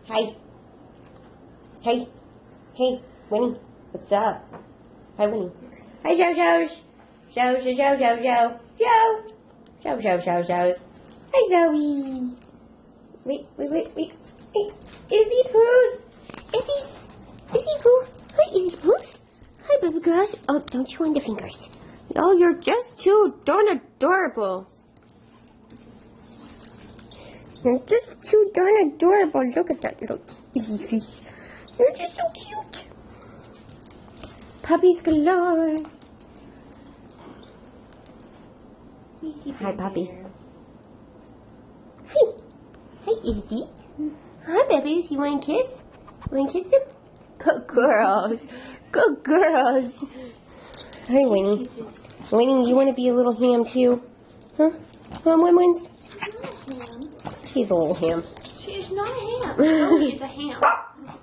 Hi. Hey. Hey, Winnie. What's up? Hi, Winnie. Hi, Shows. Shows. Hi, Zoe. Wait. Hey, Izzy Poos. Izzy Poo. Hi, Izzy Poos. Hi, baby girls. Oh, don't chew on the fingers. Oh, you're just too darn adorable. You're just too darn adorable. Look at that little Izzy face. You're just so cute. Puppies galore. Hi, puppies. Hi. Hi, Izzy. Hi, babies. You want to kiss? Want to kiss them? Good girls. Good girls. Hi, Winnie. Winnie, you want to be a little ham too? Huh? Wins? She's a little ham. She's not a ham. Zoe is a ham.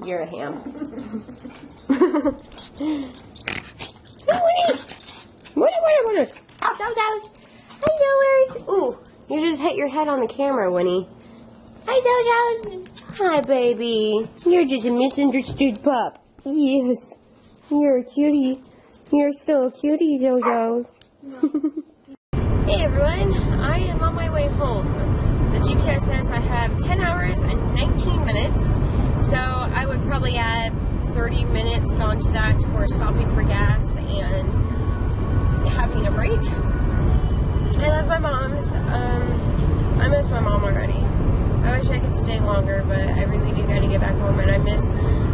You're a ham. Hey, Winnie! Winnie! Zows! Hi, Zoers! Ooh, you just hit your head on the camera, Winnie. Hi, Zows! Hi, baby. You're just a misunderstood pup. Yes. You're a cutie. You're still a cutie, Zozo. Hey, everyone. I am on my way home. The GPS says I have 10 hours and 19 minutes, so I would probably add 30 minutes onto that for stopping for gas and having a break. I love my mom's. I miss my mom already. I wish I could stay longer, but I really do gotta get back home, and I miss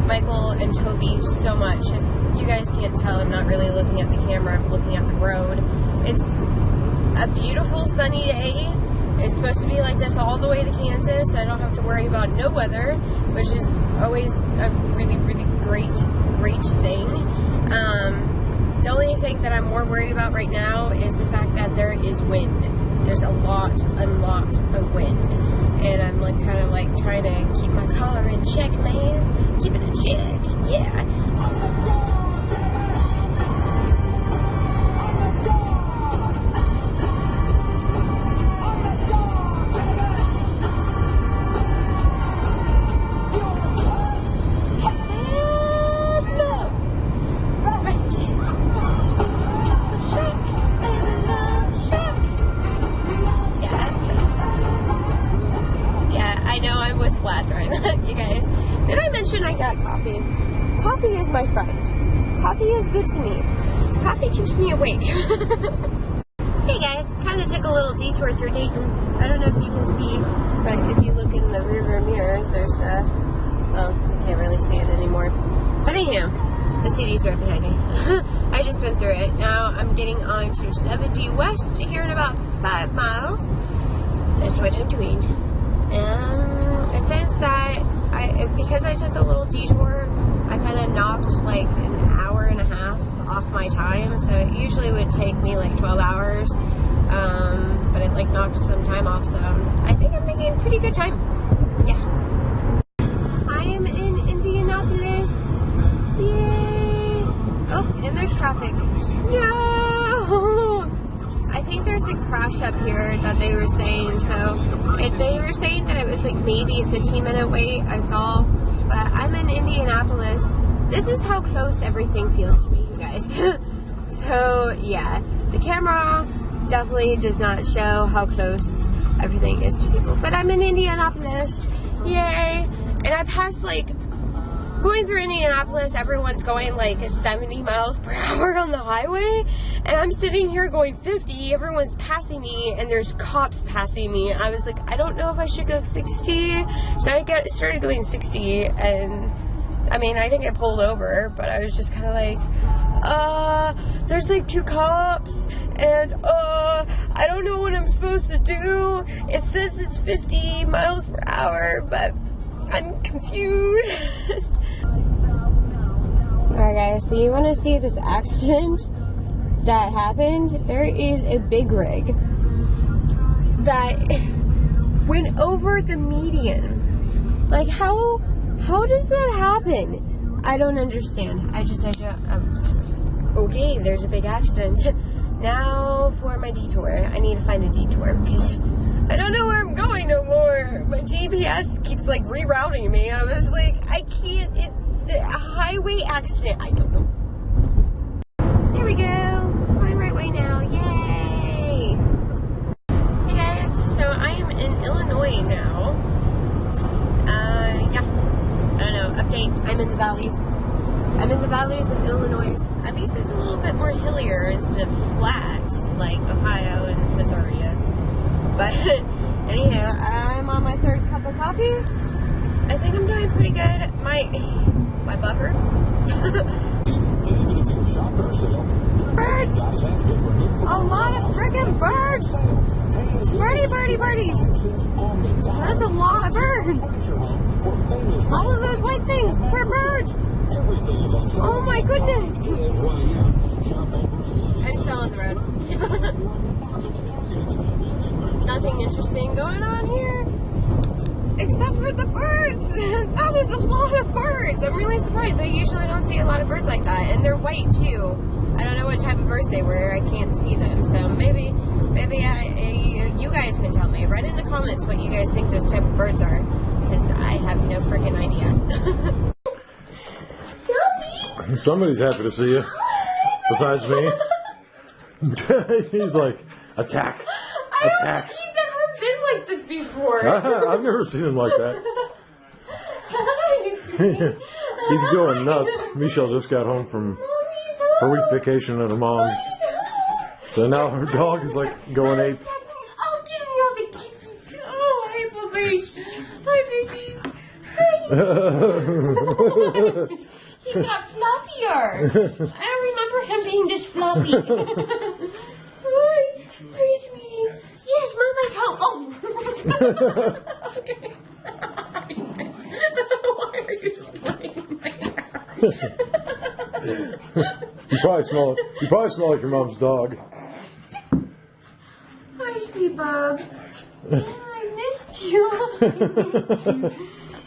Michael and Toby so much. If you guys can't tell, I'm not really looking at the camera, I'm looking at the road. It's a beautiful sunny day. It's supposed to be like this all the way to Kansas. I don't have to worry about no weather, which is always a really, really great thing. The only thing that I'm more worried about right now is the fact that there is wind. There's a lot of wind. And I'm like kind of like trying to keep my collar in check, man. Keep it in check. Yeah. You guys, did I mention I got coffee? Coffee is my friend. Coffee is good to me. Coffee keeps me awake. Hey guys, kind of took a little detour through Dayton. I don't know if you can see, but if you look in the rearview mirror, there's you can't really see it anymore. But anyhow, the city's right behind me. I just went through it. Now I'm getting on to 70 West here in about 5 miles. That's what I'm doing. It says that because I took a little detour, I kind of knocked like an hour and a half off my time. So it usually would take me like 12 hours, but it like knocked some time off. So I think I'm making pretty good time. Yeah. I am in Indianapolis. Yay! Oh, and there's traffic. No! I think there's a crash up here that they were saying, so they were saying that it was like maybe a 15-minute wait, I saw, but I'm in Indianapolis. This is how close everything feels to me, you guys. So yeah, the camera definitely does not show how close everything is to people, but I'm in Indianapolis, yay. And I passed like, going through Indianapolis, everyone's going like 70 miles per hour on the highway, and I'm sitting here going 50, everyone's passing me, and there's cops passing me. I was like, I don't know if I should go 60, so I started going 60, and I mean, I didn't get pulled over, but I was just kind of like, there's like 2 cops, and I don't know what I'm supposed to do. It says it's 50 miles per hour, but I'm confused. Alright guys, so you want to see this accident that happened? There is a big rig that went over the median. Like how does that happen? I don't understand. Okay, there's a big accident. Now for my detour. I need to find a detour because I don't know where I'm going no more. My GPS keeps like rerouting me. I was like, I can't, it's a highway accident. I don't know. There we go. Going right way now. Yay. Hey guys, so I am in Illinois now. Yeah. I don't know, update. I'm in the valleys. I'm in the valleys of Illinois. At least it's a little bit more hillier instead of flat like Ohio and Missouri is. But anyhow, I'm on my third cup of coffee. I think I'm doing pretty good. My butt hurts. Birds! A lot of friggin' birds! Birdies! That's a lot of birds! All of those white things were birds! Oh my goodness! I'm still on the road. Nothing interesting going on here. Except for the birds! That was a lot of birds! I'm really surprised. I usually don't see a lot of birds like that. And they're white too. I don't know what type of birds they were. I can't see them. So maybe you guys can tell me. Write in the comments what you guys think those type of birds are. Because I have no freaking idea. Somebody's happy to see you. Besides me. He's like, attack. Attack. He's never been like this before. I've never seen him like that. He's going nuts. Micheal just got home from her week vacation at her mom's. So now her dog is like going ape. Oh, give me all the kisses. Oh, hi, puppies. Hi, babies. Hi. He got fluffier. I don't remember him being this fluffy. Hi, sweetie. Yes, Mama's home. Oh. Okay. Why are you smiling like that? You probably smell like your mom's dog. Hi, sweet bub. Oh, I missed you.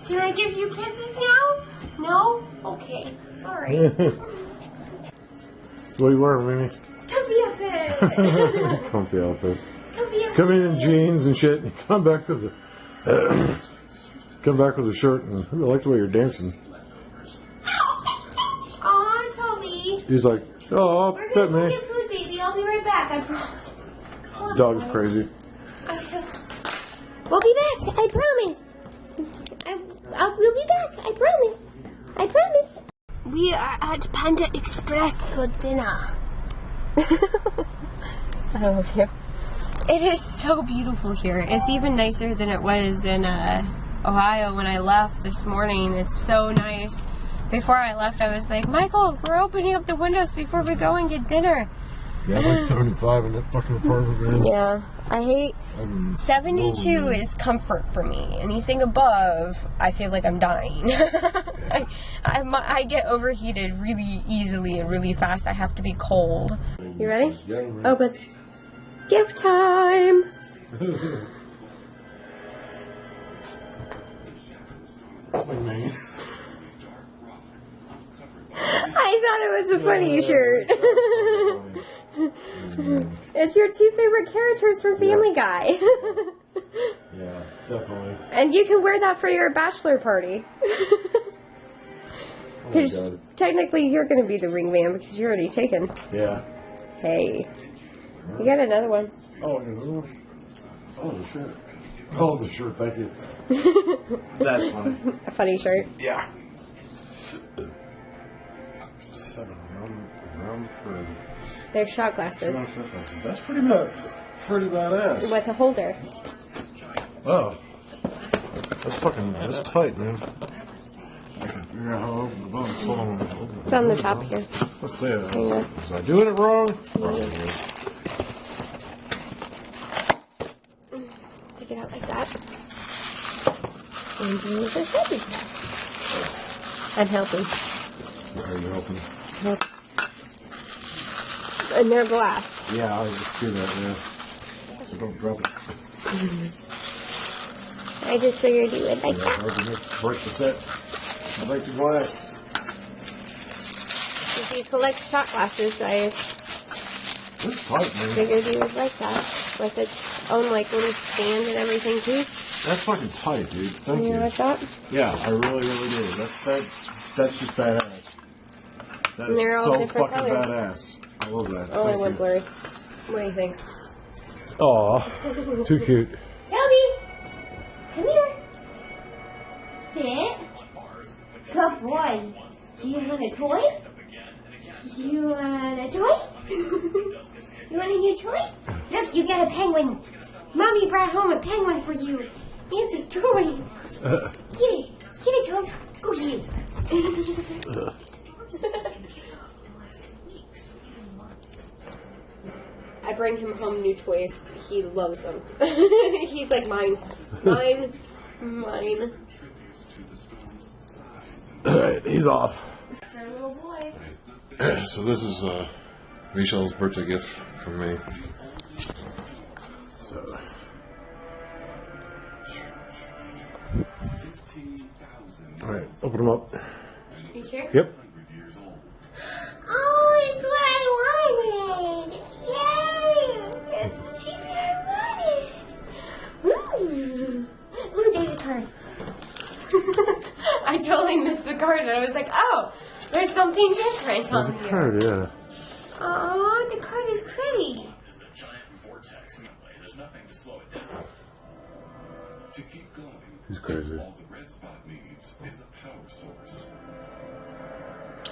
Can I give you kisses now? No? Okay. Alright. What are you wearing, Winnie? Comfy outfit. Comfy outfit. Comfy outfit. Come in jeans and shit. And come back with a shirt. And I like the way you're dancing. Aw, Toby. He's like, oh, We're pet gonna go me. get food, baby. I'll be right back. I promise. Dog's crazy. We'll be back. I promise. We'll be back. I promise. I promise. We are at Panda Express for dinner. I love you. It is so beautiful here. It's even nicer than it was in Ohio when I left this morning. It's so nice. Before I left, I was like, Michael, we're opening up the windows before we go and get dinner. Yeah, it's like 75 in that fucking apartment, man. Yeah, I hate 72 is comfort for me. Anything above, I feel like I'm dying. I get overheated really easily and really fast. I have to be cold. You ready? Yeah, I'm ready. Open. Gift time. I thought it was a funny shirt. It's your two favorite characters from Family Guy. Yeah, definitely. And you can wear that for your bachelor party. Because technically you're going to be the ring man because you're already taken. Yeah. Hey. You got another one. Oh, another one? Oh, the shirt. Oh, the shirt, thank you. That's funny. A funny shirt. Yeah. 7 round for... They're shot glasses. That's pretty badass. With a holder. Oh. That's tight, man. I can figure out how to open the box. Hold on. It's on the top here. Let's see it. Yeah. Was I doing it wrong? Probably. Take it out like that. And do the shopping. I'm helping. Are you helping? Yep. And they're glass. Yeah, I see that, yeah. So don't drop it. I just figured you would like that. Break the set. Break the glass. If you collect shot glasses, I This is tight, man. figured you would like that. With it own like little stand and everything too? That's fucking tight, dude. Thank you. You like that? Yeah, I really do. That's just badass. That And they're is all so different fucking colors. badass. I love that. Only Thank one you. blurry. What do you think? Aw, too cute. Toby, come here. Sit. Good boy. You want a toy? You want a toy? You want a new toy? Look, you got a penguin. Mommy brought home a penguin for you. It's a toy. Get it. Get it, Toby. Go get it. I bring him home new toys. He loves them. He's like mine. Mine. Mine. Alright, he's off. It's our little boy. So this is Michel's birthday gift from me. So alright, open them up. You sure? Yep. Oh, it's what I wanted. Yay! It's the cheap I wanted. Ooh, there's a card. I totally missed the card and I was like, oh, there's something different on here. Card, yeah. Oh, the card is pretty. It's a giant vortex. There's nothing to slow it down. To keep going, He's crazy. all the red spot needs is a power source.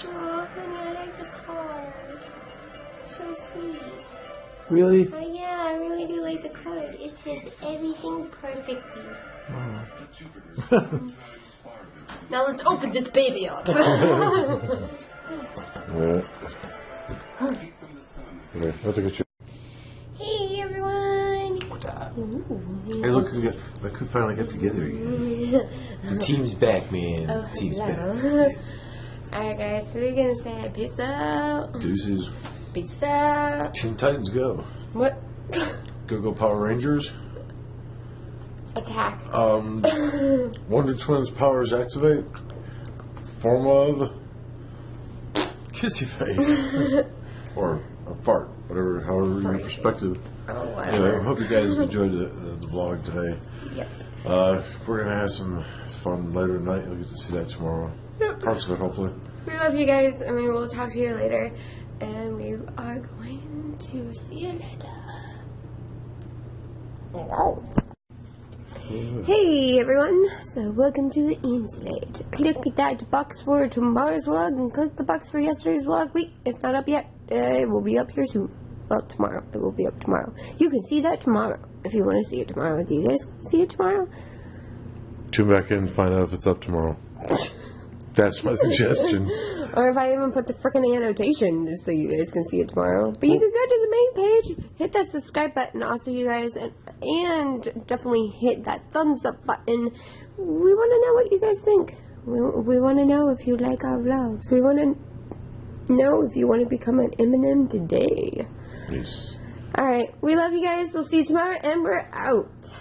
Oh, honey, I like the card. So sweet. Really? Oh, yeah, I really do like the card. It says everything perfectly. Now let's open this baby up. Yeah. Okay, let's look at you. Hey, everyone. Hey, look who finally got together again. The team's back, man. Oh, The team's back. hello. Alright, guys, so we're gonna say peace out. Deuces. Peace out. Teen Titans go. What? Go Power Rangers. Attack. Wonder Twins powers activate. Form of kissy face. Or a fart. Whatever, however your perspective. Oh, Anyway, whatever. I hope you guys enjoyed the vlog today. Yep. We're gonna have some fun later tonight. You'll get to see that tomorrow. Yep. Parts of it, hopefully. We love you guys, and we will talk to you later. And we are going to see you later. Hey everyone, so welcome to the Insulate. Click that box for tomorrow's vlog and click the box for yesterday's vlog. Wait, it's not up yet. It will be up here soon. Well, tomorrow. It will be up tomorrow. You can see that tomorrow if you want to see it tomorrow. Do you guys see it tomorrow? Tune back in and find out if it's up tomorrow. That's my suggestion. Or if I even put the frickin' annotation just so you guys can see it tomorrow. But you can go to the main page, hit that subscribe button also, you guys, and definitely hit that thumbs up button. We want to know what you guys think. We want to know if you like our vlogs. We want to know if you want to become an M&M today. Peace. Alright, we love you guys. We'll see you tomorrow, and we're out.